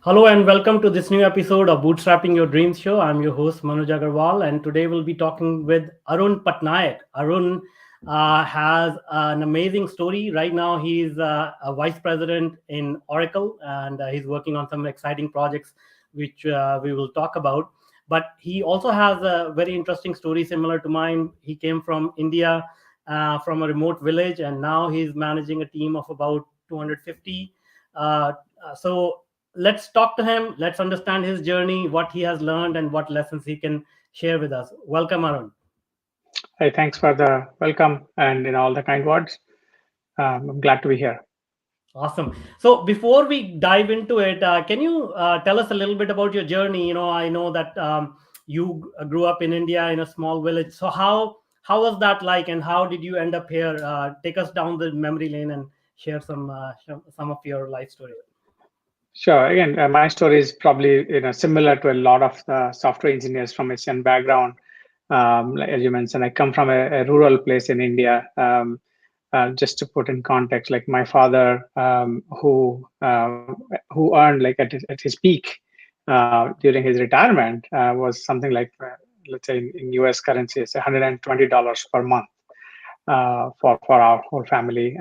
Hello and welcome to this new episode of Bootstrapping Your Dreams Show. I'm your host Manoj Agarwal, and today we'll be talking with Arun Patnaik. Arun has an amazing story. Right now, he's a vice president in Oracle, and he's working on some exciting projects, which we will talk about. But he also has a very interesting story similar to mine. He came from India, from a remote village, and now he's managing a team of about 250. So let's talk to him. Let's understand his journey, what he has learned, and what lessons he can share with us. Welcome, Arun. Hey, thanks for the welcome and all the kind words. I'm glad to be here. Awesome. So before we dive into it, can you tell us a little bit about your journey? I know that you grew up in India in a small village. So how was that like, and how did you end up here? Take us down the memory lane and share some of your life story. Sure. Again, my story is probably similar to a lot of the software engineers from Asian background. Like, as you mentioned, I come from a rural place in India. Just to put in context, like my father, who earned like at his peak during his retirement, was something like let's say in US currency, it's $120 per month for our whole family.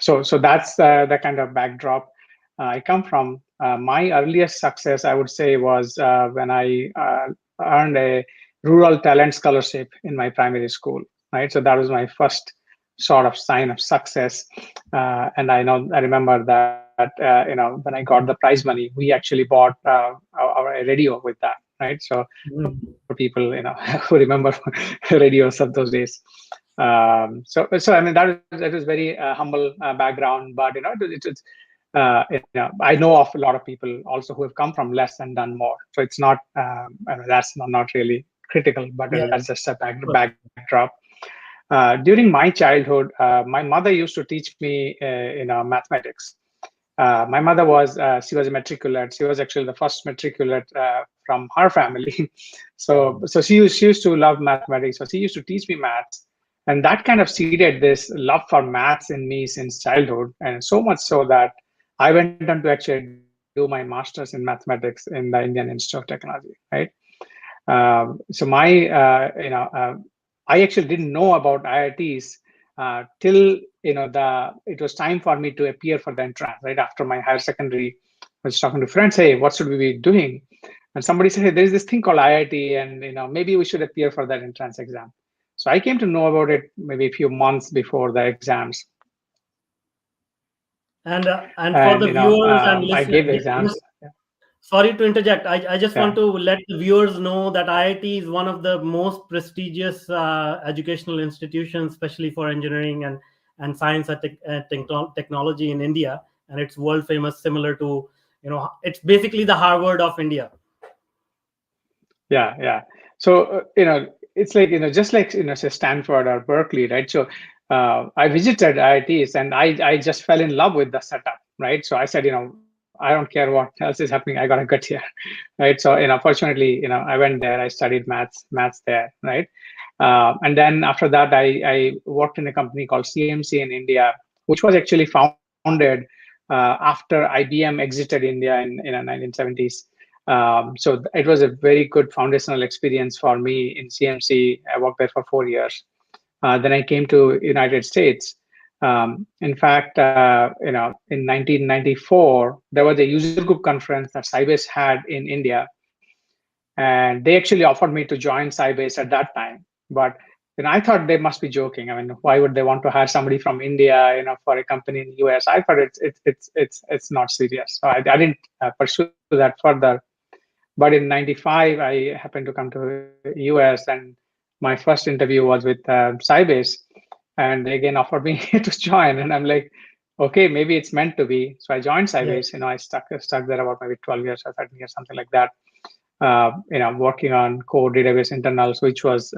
So that's the kind of backdrop I come from. My earliest success, I would say, was when I earned a rural talent scholarship in my primary school. Right, so that was my first sort of sign of success. And I remember that when I got the prize money, we actually bought our radio with that. Right, so for Mhm. people who remember radios of those days. So I mean that was very humble background, but it's I know of a lot of people also who have come from less and done more. So it's not that's not really critical, but Yeah. that's just a backdrop. During my childhood, my mother used to teach me mathematics. My mother she was a matriculate. She was actually the first matriculate from her family. So she used to love mathematics. So she used to teach me maths, and that kind of seeded this love for maths in me since childhood, and so much so that I went on to actually do my master's in mathematics in the Indian Institute of Technology. Right. So I actually didn't know about IITs till it was time for me to appear for the entrance. Right after my higher secondary, I was talking to friends, hey, what should we be doing? And somebody said, hey, there is this thing called IIT, and maybe we should appear for that entrance exam. So I came to know about it maybe a few months before the exams, And for and the viewers and I gave the listeners, exams. sorry to interject. I just want Yeah. to let the viewers know that IIT is one of the most prestigious educational institutions, especially for engineering and science and technology in India. And it's world famous, similar to, it's basically the Harvard of India. Yeah. So it's like just like say Stanford or Berkeley, right? So I visited IITs and I just fell in love with the setup, right? So I said, I don't care what else is happening, I gotta get here, right? So fortunately, I went there, I studied maths there, right? And then after that, I worked in a company called CMC in India, which was actually founded after IBM exited India in 1970s. So it was a very good foundational experience for me in CMC. I worked there for 4 years. Then I came to United States. In fact, in 1994, there was a user group conference that Sybase had in India, and they actually offered me to join Sybase at that time. But I thought they must be joking. I mean, why would they want to hire somebody from India, for a company in the US? I thought it's not serious. So I didn't pursue that further. But in '95, I happened to come to US, and my first interview was with Sybase, and they again offered me to join, and I'm like, okay, maybe it's meant to be. So I joined Yeah. Sybase. I stuck there about maybe 12 years or 13 years, something like that. Working on core database internals, which was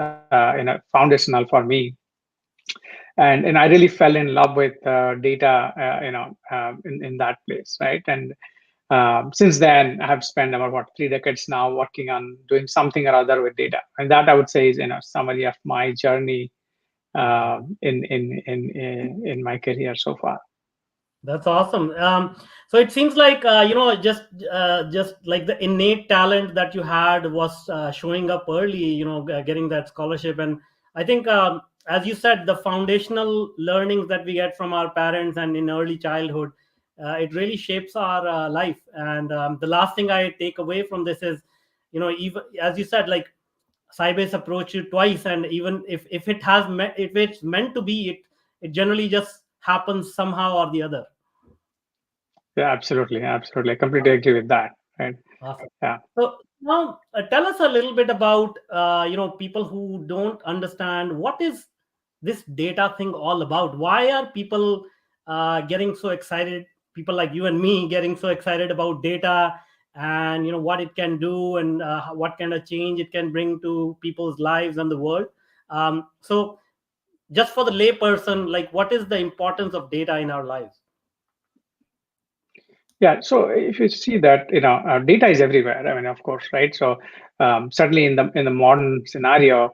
foundational for me, and I really fell in love with data, in that place, right? And since then, I have spent about 3 decades now working on doing something or other with data, and that I would say is summary of my journey in my career so far. That's awesome. So it seems like just like the innate talent that you had was showing up early. Getting that scholarship, and I think, as you said, the foundational learnings that we get from our parents and in early childhood, it really shapes our life. And the last thing I take away from this is, even as you said, like Sybase approached you twice, and even if if it's meant to be, it generally just happens somehow or the other. Yeah, absolutely, absolutely. I completely agree with that. Right? Awesome. Yeah. So now, tell us a little bit about people who don't understand what is this data thing all about. Why are people getting so excited? People like you and me getting so excited about data, and what it can do, and what kind of change it can bring to people's lives and the world. So, just for the layperson, like, what is the importance of data in our lives? Yeah, so if you see that, data is everywhere. I mean, of course, right? So certainly in the modern scenario,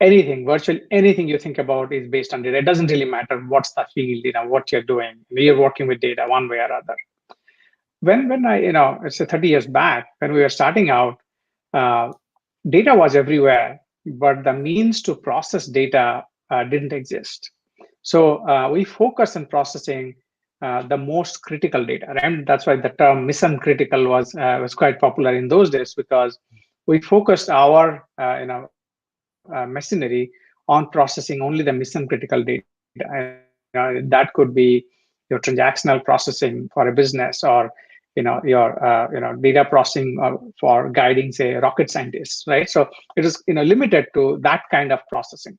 anything, virtually anything you think about is based on data. It doesn't really matter what's the field, what you're doing. You're working with data one way or other. When I, it's 30 years back when we were starting out, uh, data was everywhere, but the means to process data didn't exist. So we focus on processing the most critical data, and that's why the term mission critical was quite popular in those days, because we focused our machinery on processing only the mission critical data. That could be your transactional processing for a business, or your data processing for guiding, say, rocket scientists, right? So it is limited to that kind of processing.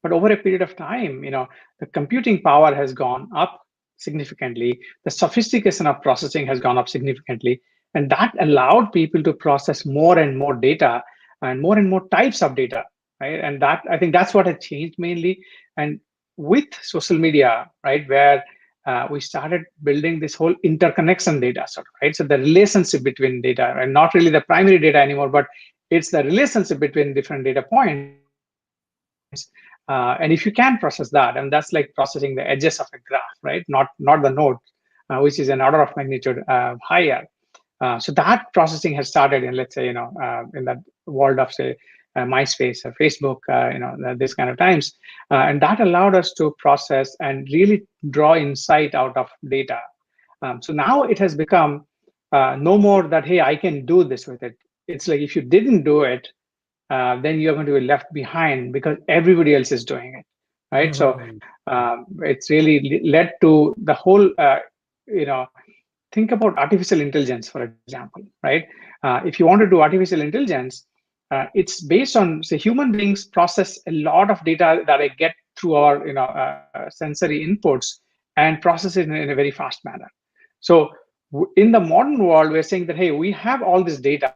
But over a period of time, the computing power has gone up significantly. The sophistication of processing has gone up significantly, and that allowed people to process more and more data and more types of data, right? And that, I think, that's what has changed mainly. And with social media, right, where we started building this whole interconnection data, sort of, right? So the relationship between data, and not really the primary data anymore, but it's the relationship between different data points. And if you can process that, and that's like processing the edges of a graph, right? Not the node, which is an order of magnitude higher. So that processing has started in, let's say, in that world of, say, MySpace or Facebook, this kind of times, and that allowed us to process and really draw insight out of data. So now it has become no more that, hey, I can do this with it. It's like if you didn't do it, then you're going to be left behind because everybody else is doing it, right? So Mhm. it's really led to the whole, you know, think about artificial intelligence, for example, right? If you want to do artificial intelligence, it's based on, say, human beings process a lot of data that I get through our sensory inputs and process it in a very fast manner. So in the modern world, we're saying that, hey, we have all this data,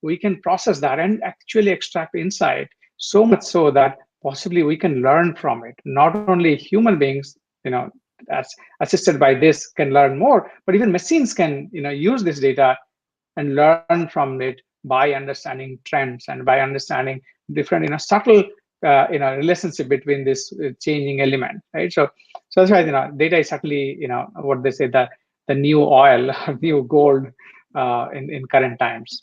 we can process that and actually extract insight, so much so that possibly we can learn from it. Not only human beings, as assisted by this, can learn more, but even machines can use this data and learn from it by understanding trends and by understanding different subtle relationship between this changing element, right? So that's why data is certainly what they say, the new oil, new gold in current times.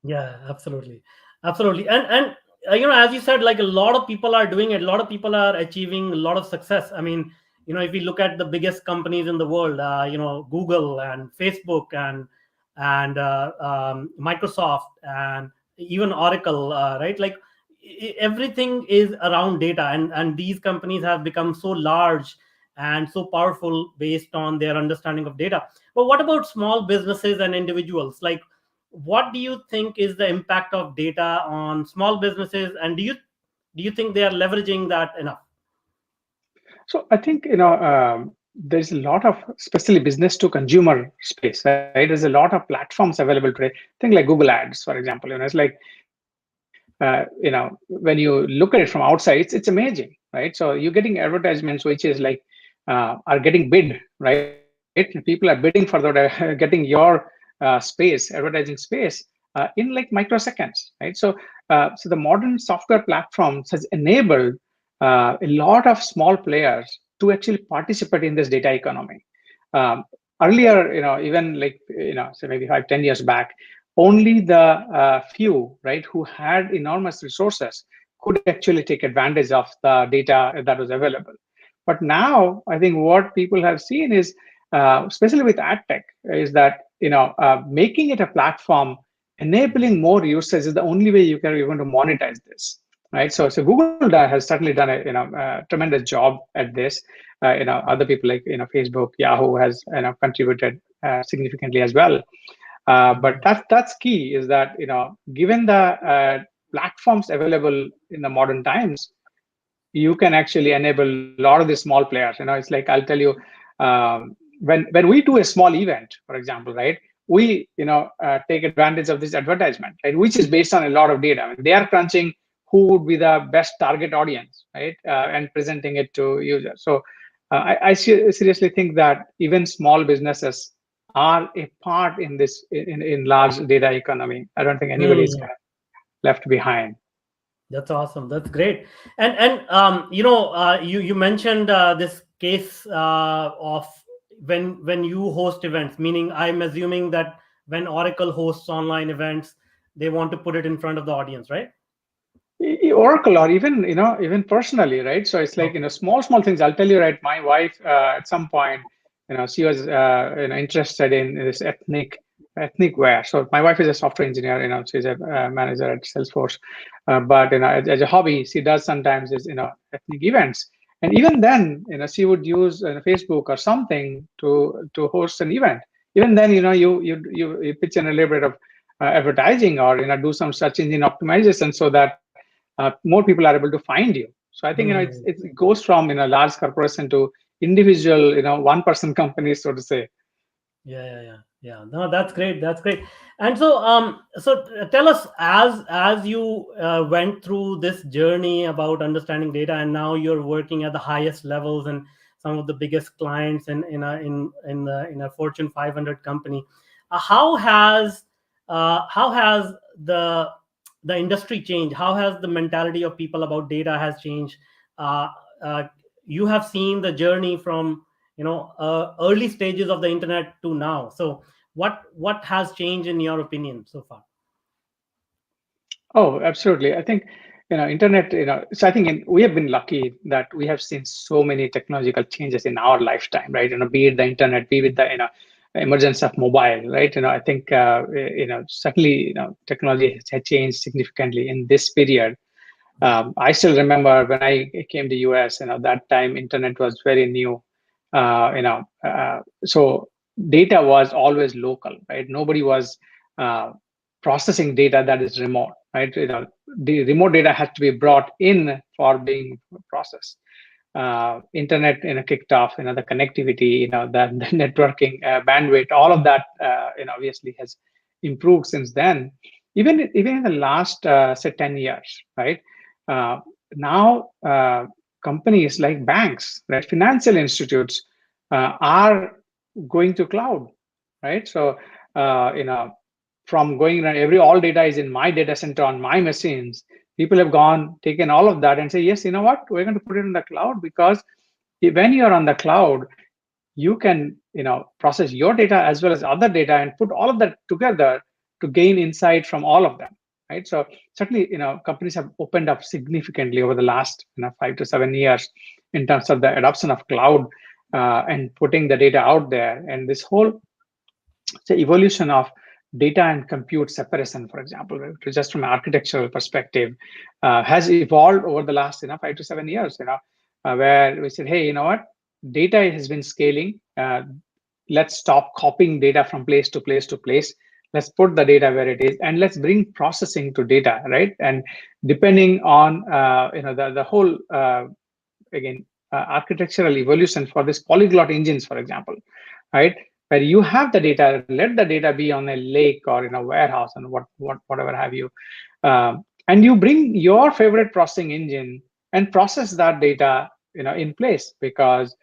Yeah, absolutely, absolutely. And as you said, like, a lot of people are doing it. A lot of people are achieving a lot of success. I mean, if we look at the biggest companies in the world, Google and Facebook and Microsoft and even Oracle, right? Like, everything is around data, and these companies have become so large and so powerful based on their understanding of data. But what about small businesses and individuals? Like, what do you think is the impact of data on small businesses, and do you think they are leveraging that enough? So I think there's a lot of, especially business to consumer space, right? There's a lot of platforms available today. Think like Google Ads, for example. It's like when you look at it from outside, it's amazing, right? So you're getting advertisements which is like are getting bid, right? People are bidding for that, getting your space, advertising space, in like microseconds, right? So the modern software platforms has enabled a lot of small players to actually participate in this data economy. Um, Earlier, even like, so maybe 5, 10 years back, only the few, right, who had enormous resources could actually take advantage of the data that was available. But now, I think what people have seen is, especially with ad tech, is that making it a platform, enabling more users is the only way you're going to monetize this, right? So Google has certainly done a tremendous job at this. Other people like Facebook, Yahoo has contributed significantly as well. But that's key, is that given the platforms available in the modern times, you can actually enable a lot of the small players. It's like, I'll tell you, when we do a small event, for example, right, we take advantage of this advertisement, right, which is based on a lot of data. I mean, they are crunching who would be the best target audience, right, and presenting it to users. So I seriously think that even small businesses are a part in this, in large data economy. I don't think anybody is Hmm. kind of left behind. That's awesome. That's great. And you mentioned this case of when you host events. Meaning, I'm assuming that when Oracle hosts online events, they want to put it in front of the audience, right? Oracle, or even personally, right? So it's like Okay. small things. I'll tell you, right. My wife, at some point, she was interested in this ethnic wear. So my wife is a software engineer. She's a manager at Salesforce, but as a hobby, she does sometimes is ethnic events. And even then, she would use Facebook or something to host an event. Even then, you pitch in a little bit of advertising, or do some search engine optimization, so that more people are able to find you. So I think Hmm. it goes from large corporation to individual one person companies, so to say. Yeah. No, that's great. That's great. And so tell us, as you went through this journey about understanding data, and now you're working at the highest levels and some of the biggest clients in a Fortune 500 company. How has the industry changed? How has the mentality of people about data has changed? Uh, uh, you have seen the journey from early stages of the internet to now. So what has changed in your opinion so far? Oh, absolutely. I think internet. So I think we have been lucky that we have seen so many technological changes in our lifetime, right? Be it the internet, be it the emergence of mobile, right? I think certainly technology has changed significantly in this period. I still remember when I came to US, that time internet was very new. So data was always local, right? Nobody was uh, processing data that is remote, right? The remote data has to be brought in for being processed. Internet kicked off, the connectivity, the networking bandwidth, all of that obviously has improved since then. Even in the last say 10 years, right? uh, Now companies like banks, right, financial institutes are going to cloud, right? So from going around, every all data is in my data center on my machines. People have gone taken all of that and say, yes, you know what, we're going to put it in the cloud, because when you're on the cloud, you can process your data as well as other data and put all of that together to gain insight from all of them, right? So certainly companies have opened up significantly over the last 5 to 7 years in terms of the adoption of cloud, and putting the data out there. And this whole evolution of data and compute separation, for example, right, just from an architectural perspective, has evolved over the last 5 to 7 years. Where we said, hey, you know what, data has been scaling. Let's stop copying data from place to place to place. Let's put the data where it is, and let's bring processing to data, right? And depending on the whole again architectural evolution for this polyglot engines, for example, right, where you have the data, let the data be on a lake or in a warehouse and whatever have you, and you bring your favorite processing engine and process that data in place, because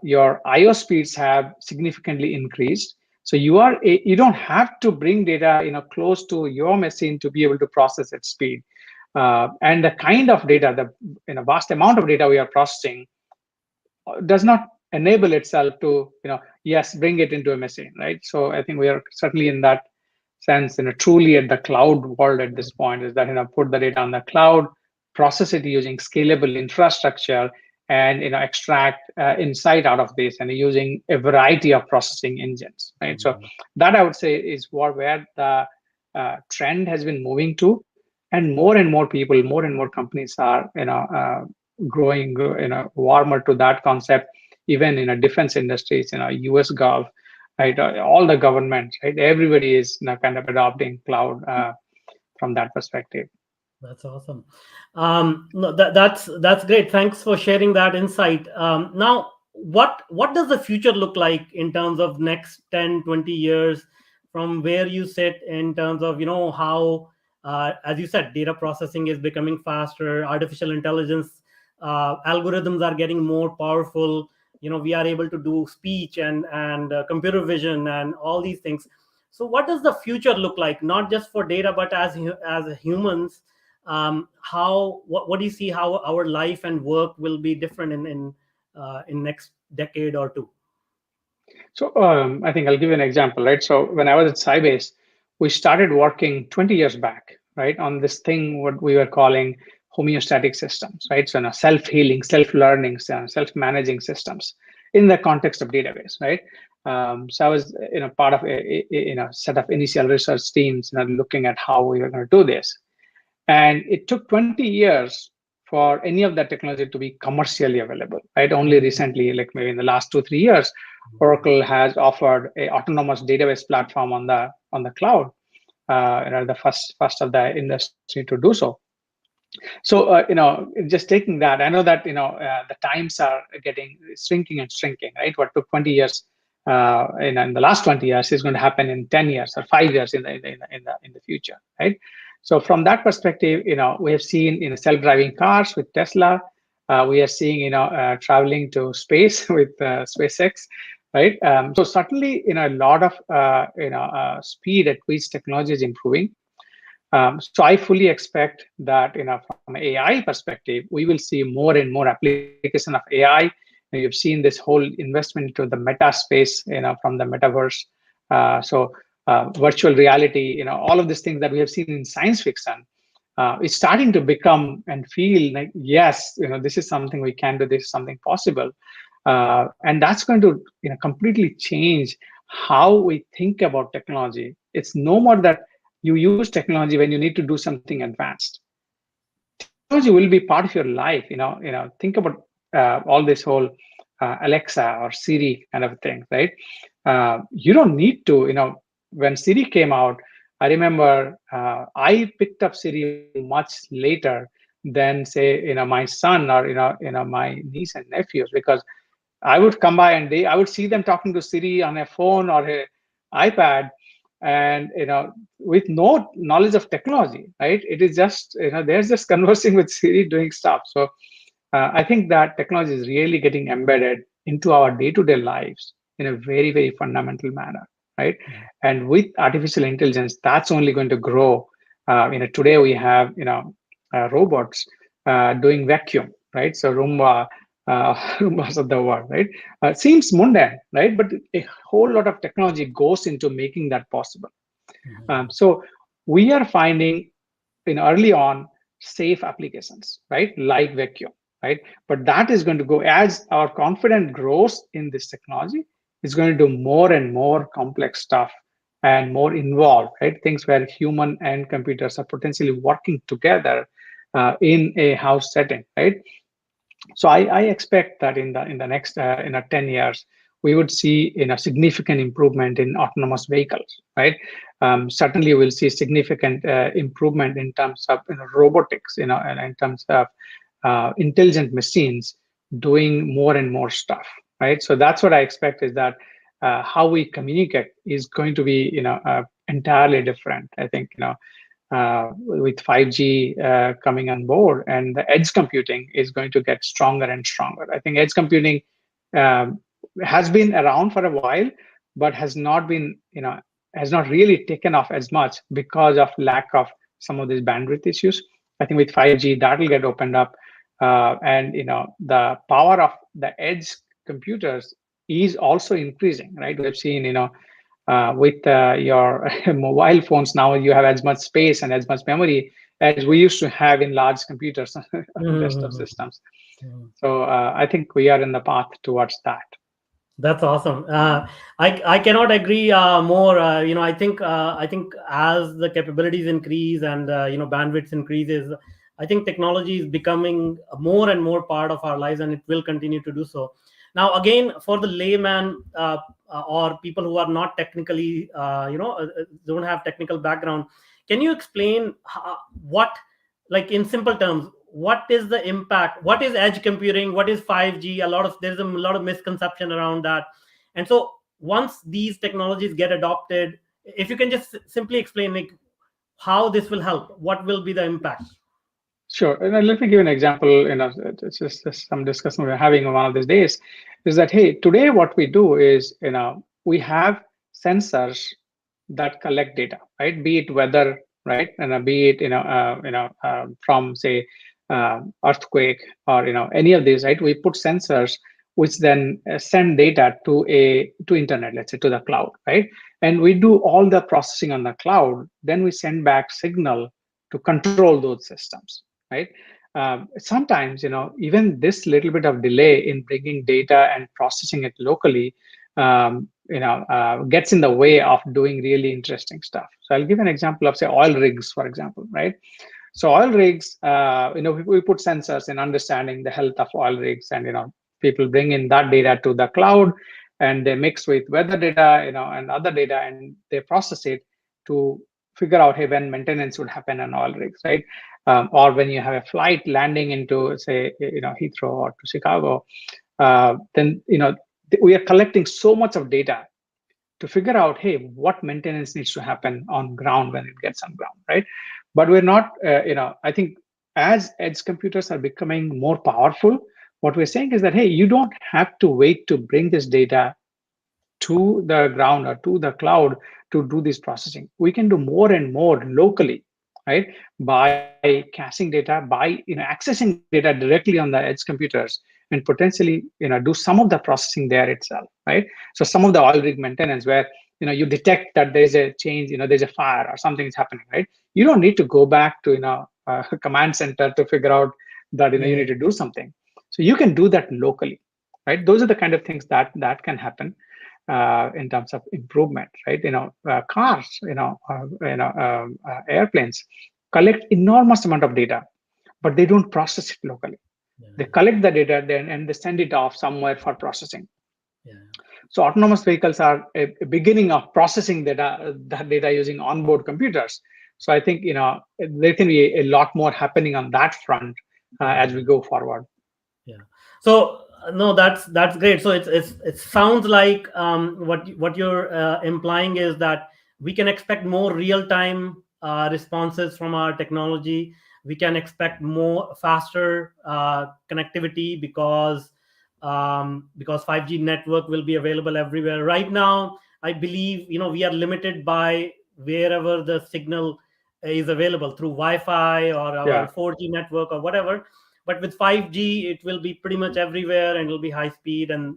your IO speeds have significantly increased. So you don't have to bring data close to your machine to be able to process at speed. And the kind of data, the vast amount of data we are processing, does not enable itself to, yes, bring it into a machine, right? So I think we are certainly in that sense, truly at the cloud world at this point, is that, put the data on the cloud, process it using scalable infrastructure, and, extract insight out of this, and using a variety of processing engines, right? So that, I would say, is where the trend has been moving to, and more people, more and more companies are, growing, warmer to that concept, even in a defense industries, US Gulf, right? All the governments, right? Everybody is kind of adopting cloud from that perspective. That's awesome. No, that's great. Thanks for sharing that insight. Now, what does the future look like in terms of next 10, 20 years from where you sit, in terms of, how, as you said, data processing is becoming faster, artificial intelligence algorithms are getting more powerful. We are able to do speech and computer vision and all these things. So what does the future look like, not just for data, but as humans? What do you see how our life and work will be different in next decade or two? So I think I'll give you an example, right? So when I was at Sybase, we started working 20 years back, right, on this thing what we were calling homeostatic systems, right? So self-healing, self-learning, self-managing systems in the context of database, right? So I was, part of a set of initial research teams, looking at how we were going to do this. And it took 20 years for any of that technology to be commercially available, right? Only recently, like maybe in the last 2-3 years, Oracle has offered a autonomous database platform on the cloud, the first of the industry to do so. So, just taking that, I know that, the times are getting shrinking and shrinking, right? What took 20 years in the last 20 years is going to happen in 10 years or 5 years in the future, right? So from that perspective, we have seen, self-driving cars with Tesla. We are seeing, traveling to space with SpaceX, right? So certainly, a lot of, speed at which technology is improving. So I fully expect that, from an AI perspective, we will see more and more application of AI. You've seen this whole investment into the meta space, from the metaverse. Virtual reality, all of these things that we have seen in science fiction, is starting to become and feel like, yes, this is something we can do, this is something possible. And that's going to, completely change how we think about technology. It's no more that you use technology when you need to do something advanced. Technology will be part of your life. Think about all this whole Alexa or Siri kind of thing, right? You don't need to. When Siri came out, I remember I picked up Siri much later than, say, my son or my niece and nephews, because I would come by and I would see them talking to Siri on a phone or a iPad, and with no knowledge of technology, right? It is just, they're just conversing with Siri, doing stuff. So I think that technology is really getting embedded into our day-to-day lives in a very, very fundamental manner, right? And with artificial intelligence, that's only going to grow. Today we have robots doing vacuum, right? So Roomba, Roombas of the world, right? Seems mundane, right? But a whole lot of technology goes into making that possible. So we are finding early on safe applications, right? Like vacuum, right? But that is going to go, as our confidence grows in this technology, it's going to do more and more complex stuff and more involved, right? Things where human and computers are potentially working together in a house setting, right? So I expect that in the next 10 years, we would see significant improvement in autonomous vehicles, right? Certainly, we'll see significant improvement in terms of robotics, and in terms of intelligent machines doing more and more stuff, right? So that's what I expect, is that how we communicate is going to be entirely different. I think with 5G coming on board, and the edge computing is going to get stronger and stronger. I think edge computing has been around for a while, but has not really taken off as much because of lack of some of these bandwidth issues. I think with 5G that will get opened up, and the power of the edge computers is also increasing, right? We've seen, with your mobile phones now, you have as much space and as much memory as we used to have in large computers and desktop Mhm. systems. Mhm. So I think we are in the path towards that. That's awesome. I cannot agree more. I think as the capabilities increase and bandwidth increases, I think technology is becoming more and more part of our lives, and it will continue to do so. Now, again, for the layman or people who are not technically, don't have technical background, can you explain what, like in simple terms, what is the impact, what is edge computing, what is 5G? There's a lot of misconception around that. And so once these technologies get adopted, if you can just simply explain like how this will help, what will be the impact? Sure. And let me give an example. It's just some discussion we're having on one of these days. Is that, hey, today what we do is, we have sensors that collect data, right? Be it weather, right, and be it from say earthquake or any of these, right? We put sensors which then send data to internet, let's say to the cloud, right? And we do all the processing on the cloud. Then we send back signal to control those systems, right? Sometimes, even this little bit of delay in bringing data and processing it locally, gets in the way of doing really interesting stuff. So I'll give an example of say oil rigs, for example, right? So oil rigs, we put sensors in understanding the health of oil rigs, and people bring in that data to the cloud, and they mix with weather data, and other data, and they process it to figure out, hey, when maintenance would happen on oil rigs, right? Or when you have a flight landing into say Heathrow or to Chicago, then we are collecting so much of data to figure out, hey, what maintenance needs to happen on ground when it gets on ground, right? But we're not, I think as edge computers are becoming more powerful, what we're saying is that, hey, you don't have to wait to bring this data to the ground or to the cloud to do this processing. We can do more and more locally, right? By caching data, by accessing data directly on the edge computers, and potentially do some of the processing there itself, right? So some of the oil rig maintenance where you detect that there's a change, there's a fire or something is happening, right? You don't need to go back to a command center to figure out that you Yeah, need to do something. So you can do that locally, right? Those are the kind of things that can happen in terms of improvement, right? Cars, airplanes collect enormous amount of data, but they don't process it locally. yeah, They collect the data then and they send it off somewhere for processing. yeah. So autonomous vehicles are a beginning of processing that data using onboard computers. So I think there can be a lot more happening on that front as we Yeah. go forward. Yeah. So no, that's great. So it sounds like what you're implying is that we can expect more real time responses from our technology. We can expect more faster connectivity because 5G network will be available everywhere. Right now, I believe we are limited by wherever the signal is available through Wi-Fi or our Yeah, 4G network or whatever. But with 5G it will be pretty much everywhere and it'll be high speed, and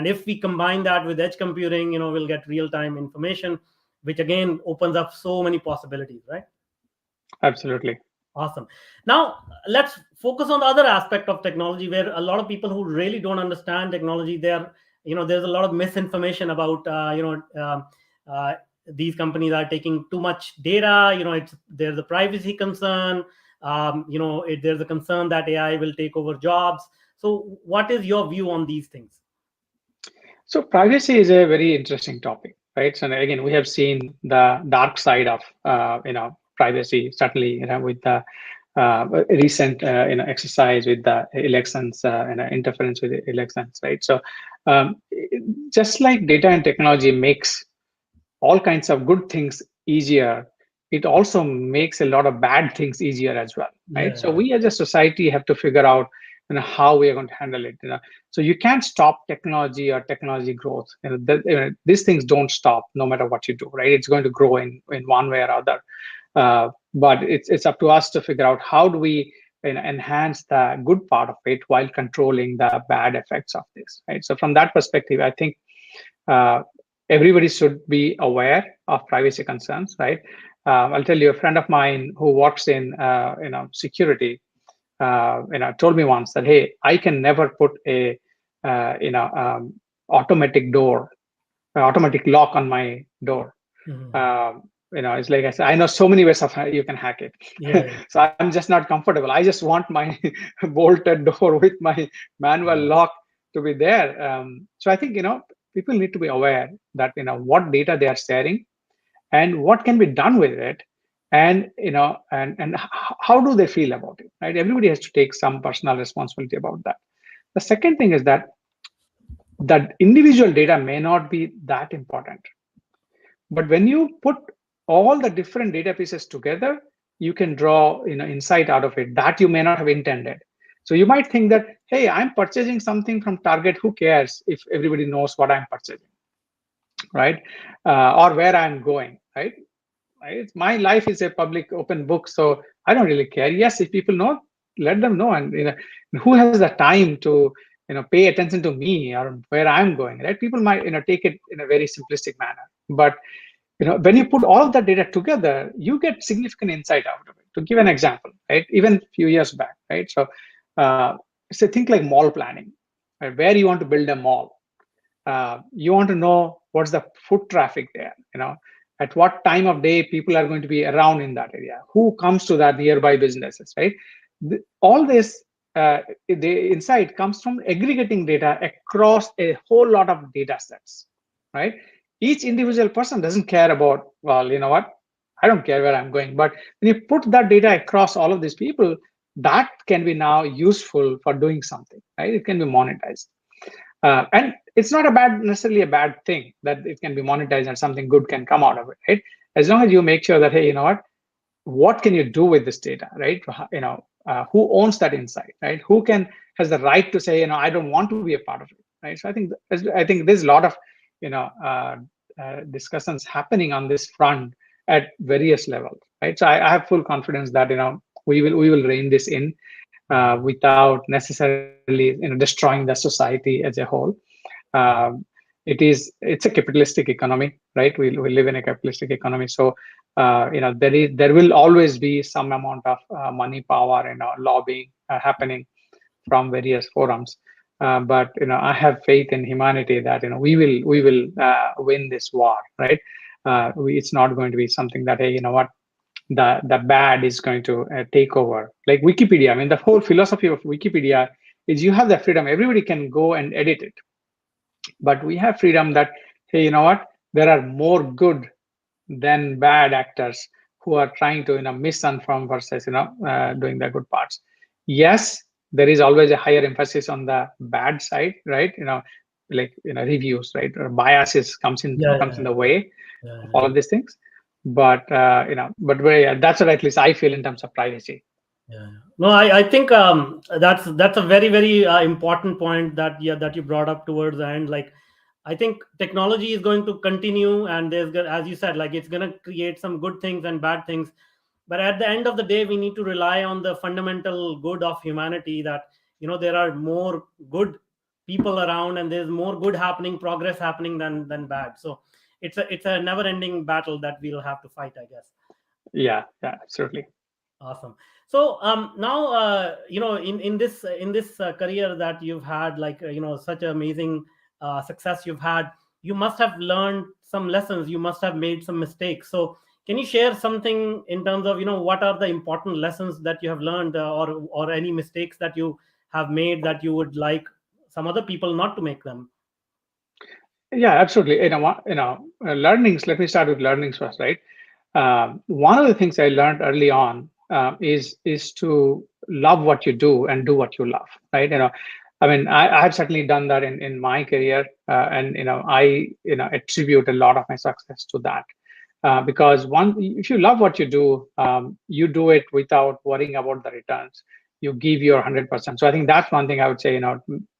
if we combine that with edge computing, we'll get real time information, which again opens up so many possibilities, right? absolutely. Awesome. Now let's focus on the other aspect of technology where a lot of people who really don't understand technology, there's a lot of misinformation about uh, these companies are taking too much data. There's a privacy concern. There's a concern that AI will take over jobs. So what is your view on these things? So privacy is a very interesting topic, right? So again, we have seen the dark side of privacy. Certainly, with the recent exercise with the elections, interference with the elections, right? So just like data and technology makes all kinds of good things easier, it also makes a lot of bad things easier as well, right? So Yeah, we as a society have to figure out how we are going to handle it. So you can't stop technology or technology growth. These things don't stop no matter what you do, right? It's going to grow in one way or other. But it's up to us to figure out how do we enhance the good part of it while controlling the bad effects of this, right? So from that perspective, I think uh, everybody should be aware of privacy concerns, right? I'll tell you, a friend of mine who works in security, told me once that, hey, I can never put a automatic door, automatic lock on my door. Mhm. It's like I said, I know so many ways of how you can hack it. Yeah, So I'm just not comfortable. I just want my bolted door with my manual yeah. lock to be there. So I think people need to be aware that what data they are sharing and what can be done with it, and how do they feel about it, right? Everybody has to take some personal responsibility about that. The second thing is that individual data may not be that important, but when you put all the different data pieces together, you can draw insight out of it that you may not have intended. So you might think that, hey, I'm purchasing something from Target, who cares if everybody knows what I'm purchasing, right? Or where I'm going, right? Right? My life is a public open book, so I don't really care. Yes, if people know, let them know. And who has the time to pay attention to me or where I'm going, right? People might take it in a very simplistic manner, but when you put all of that data together, you get significant insight out of it. To give an example, right? Even a few years back, right? So, so think like mall planning, right? Where you want to build a mall, you want to know what's the foot traffic there, at what time of day people are going to be around in that area, who comes to that nearby businesses, right? All this the insight comes from aggregating data across a whole lot of data sets, right? Each individual person doesn't care about, well, you know what, I don't care where I'm going. But when you put that data across all of these people, that can be now useful for doing something, right? It can be monetized. And it's not a bad, necessarily a bad thing that it can be monetized and something good can come out of it, right? As long as you make sure that, hey, you know what can you do with this data, right? Who owns that insight, right? Who has the right to say, I don't want to be a part of it, right? So I think there's a lot of discussions happening on this front at various levels, right? So I have full confidence that we will rein this in without necessarily destroying the society as a whole. Um, it's a capitalistic economy, right? We live in a capitalistic economy, so there will always be some amount of money, power, lobbying happening from various forums. But I have faith in humanity that we will win this war, right? It's not going to be something that, hey, what, the bad is going to take over. Like Wikipedia, I mean, the whole philosophy of Wikipedia is you have the freedom. Everybody can go and edit it, but we have freedom that, hey, what, there are more good than bad actors who are trying to misinform versus doing the good parts. Yes, there is always a higher emphasis on the bad side, right? Like reviews, right? Or biases Yeah, comes in yeah, the way yeah, of yeah. all of these things. But yeah, that's what at least I feel in terms of privacy. Yeah. No, I think that's a very very important point that, yeah, that you brought up towards the end. Like, I think technology is going to continue, and as you said, like, it's going to create some good things and bad things. But at the end of the day, we need to rely on the fundamental good of humanity. That, there are more good people around, and there's more good happening, progress happening than bad. So it's a never ending battle that we'll have to fight, I guess. Yeah, absolutely. Awesome. So now, in this career that you've had, like, such amazing success you've had, you must have learned some lessons. You must have made some mistakes. So can you share something in terms of, what are the important lessons that you have learned, or any mistakes that you have made that you would like some other people not to make them? Yeah, absolutely. Learnings. Let me start with learnings first, right? One of the things I learned early on is to love what you do and do what you love, right? I mean, I have certainly done that in my career, and I attribute a lot of my success to that. Because if you love what you do it without worrying about the returns. You give your 100%. So I think that's one thing I would say.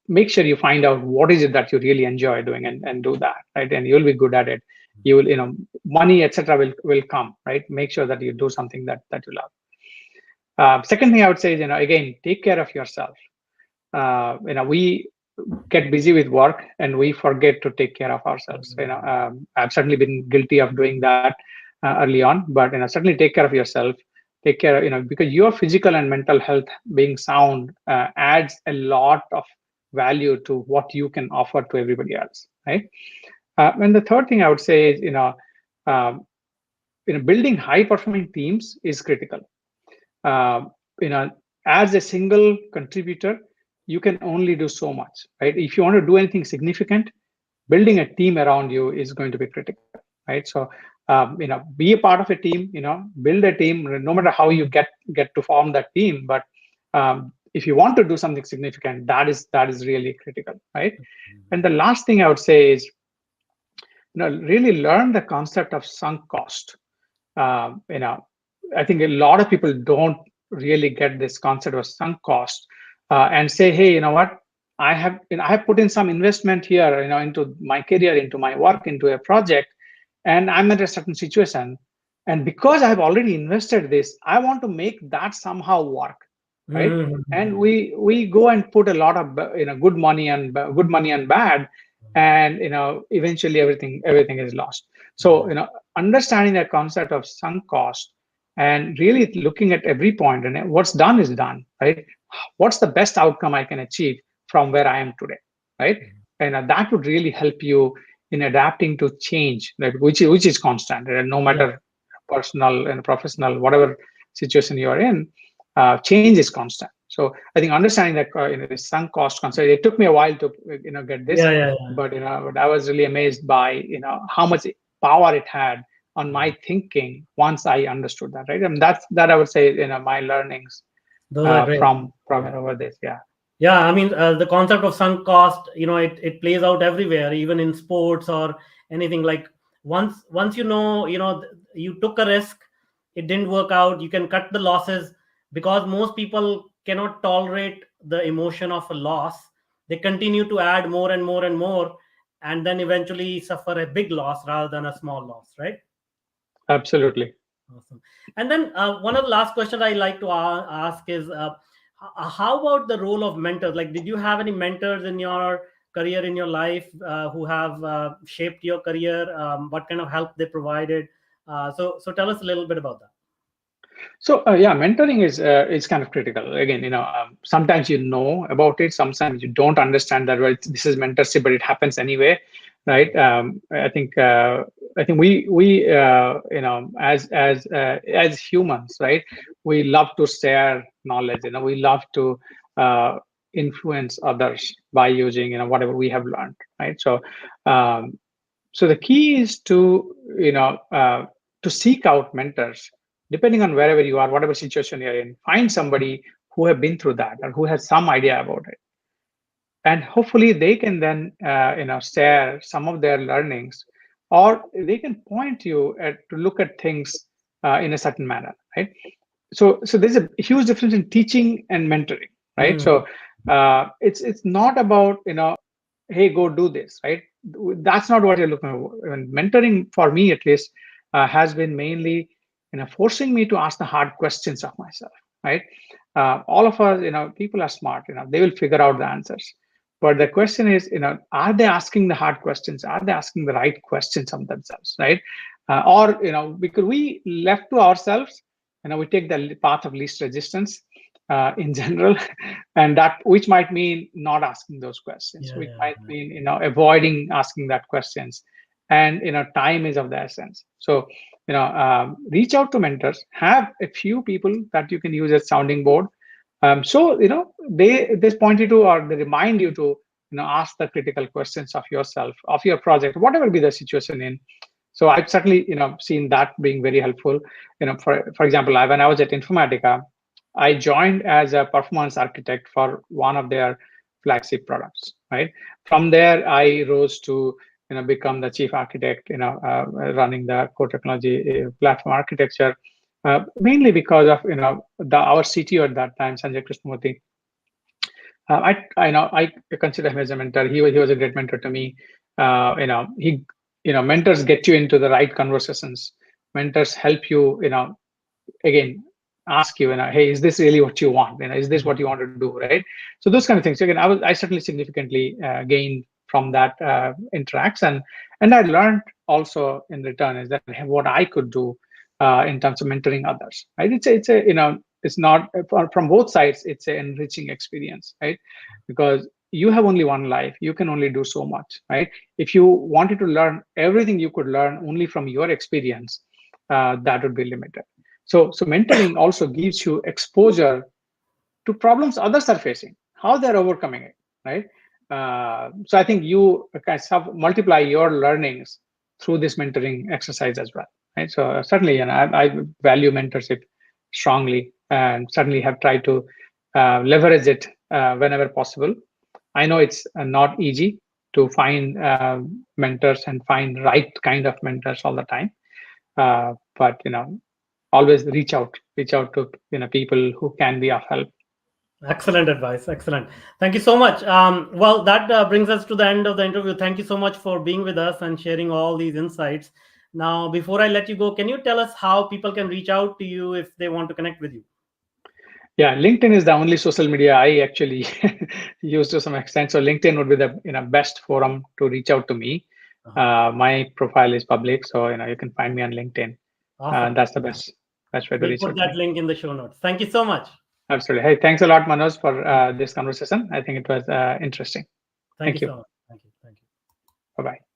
Make sure you find out what is it that you really enjoy doing, and do that, right? And you'll be good at it. You will, money, etc. will come, right? Make sure that you do something that you love. Second thing I would say is, again, take care of yourself. We get busy with work and we forget to take care of ourselves. I've certainly been guilty of doing that early on, but certainly take care of yourself. Take care, because your physical and mental health being sound adds a lot of value to what you can offer to everybody else, right? And the third thing I would say is, um, building high performing teams is critical. uh, you know as a single contributor, you can only do so much, right? If you want to do anything significant, building a team around you is going to be critical, right? So be a part of a team, build a team, no matter how you get to form that team. But if you want to do something significant, that is really critical, right? And the last thing I would say is, really learn the concept of sunk cost. um, you know I think a lot of people don't really get this concept of sunk cost, and say, hey, you know what, I have put in some investment here, into my career, into my work, into a project, and I'm at a certain situation, and because I've already invested this, I want to make that somehow work, right? And Mhm. we go and put a lot of good money and bad, and eventually everything is lost. So understanding the concept of sunk cost and really looking at every point, and what's done is done, right? What's the best outcome I can achieve from where I am today, right? And that would really help you in adapting to change, right? Which is constant, and no Yeah. matter personal and professional, whatever situation you are in, change is constant. So I think understanding that the sunk cost concept, it took me a while to get this, Yeah, yeah, yeah. but I was really amazed by how much power it had on my thinking once I understood that, right? And that I would say, my learnings Those are great. from Yeah. over this. Yeah. Yeah, I mean, the concept of sunk cost, it plays out everywhere, even in sports or anything. Like once you took a risk, it didn't work out. You can cut the losses because most people cannot tolerate the emotion of a loss. They continue to add more and more and more, and then eventually suffer a big loss rather than a small loss, right? Absolutely. Awesome. And then one of the last questions I like to ask is, how about the role of mentors? Like, did you have any mentors in your career, in your life, who have shaped your career? What kind of help they provided? So tell us a little bit about that. So yeah, mentoring is kind of critical. Again, sometimes you know about it, sometimes you don't understand that. Well, this is mentorship, but it happens anyway, right? I think we as humans, right? We love to share knowledge. We love to uh, influence others by using whatever we have learned, right? Um, so the key is to seek out mentors, depending on wherever you are, whatever situation you're in. Find somebody who have been through that or who has some idea about it, and hopefully they can then share some of their learnings, or they can point you to look at things in a certain manner, right? So there's a huge difference in teaching and mentoring, right? Hmm. So it's not about hey, go do this, right? That's not what you're looking for. And mentoring, for me at least, has been mainly forcing me to ask the hard questions of myself, right? All of us, people are smart, they will figure out the answers. But the question is, are they asking the hard questions? Are they asking the right questions of themselves, right? Or because we left to ourselves, we take the path of least resistance in general, and that which might mean not asking those questions, Yeah, which yeah, might mean avoiding asking that questions. And time is of the essence. So reach out to mentors, have a few people that you can use as sounding board. So they point you to, or they remind you to ask the critical questions of yourself, of your project, whatever be the situation in. So I've certainly seen that being very helpful. For example, when I was at Informatica, I joined as a performance architect for one of their flagship products, right? From there, I rose to become the chief architect, running the core technology platform architecture, mainly because of our CTO at that time, Sanjay Krishnamurthy. I consider him as a mentor. He was a great mentor to me. Mentors get you into the right conversations. Mentors help you, again, ask you, hey, is this really what you want? Is this what you want to do, right? So those kind of things. Again, I certainly significantly gained from that interaction, and I learned also in return is that what I could do in terms of mentoring others, right? It's a it's not from both sides. It's an enriching experience, right? Because you have only one life. You can only do so much, right? If you wanted to learn everything you could learn only from your experience, that would be limited. So mentoring also gives you exposure to problems others are facing, how they're overcoming it, right? So I think you kind of multiply your learnings through this mentoring exercise as well, right? So certainly, I value mentorship strongly, and certainly have tried to leverage it whenever possible. I know it's not easy to find mentors and find right kind of mentors all the time, but always reach out to people who can be of help. Excellent advice. Excellent. Thank you so much. Well, that brings us to the end of the interview. Thank you so much for being with us and sharing all these insights. Now, before I let you go, can you tell us how people can reach out to you if they want to connect with you? Yeah, LinkedIn is the only social media I actually use to some extent. So LinkedIn would be the best forum to reach out to me. My profile is public, so you can find me on LinkedIn. Awesome. That's the best way to We'll reach put out to that me. link in the show notes. Thank you so much. Absolutely. Hey, thanks a lot, Manoj, for this conversation. I think it was interesting. Thank you Thank you. so much. Thank you. Thank you. Bye bye.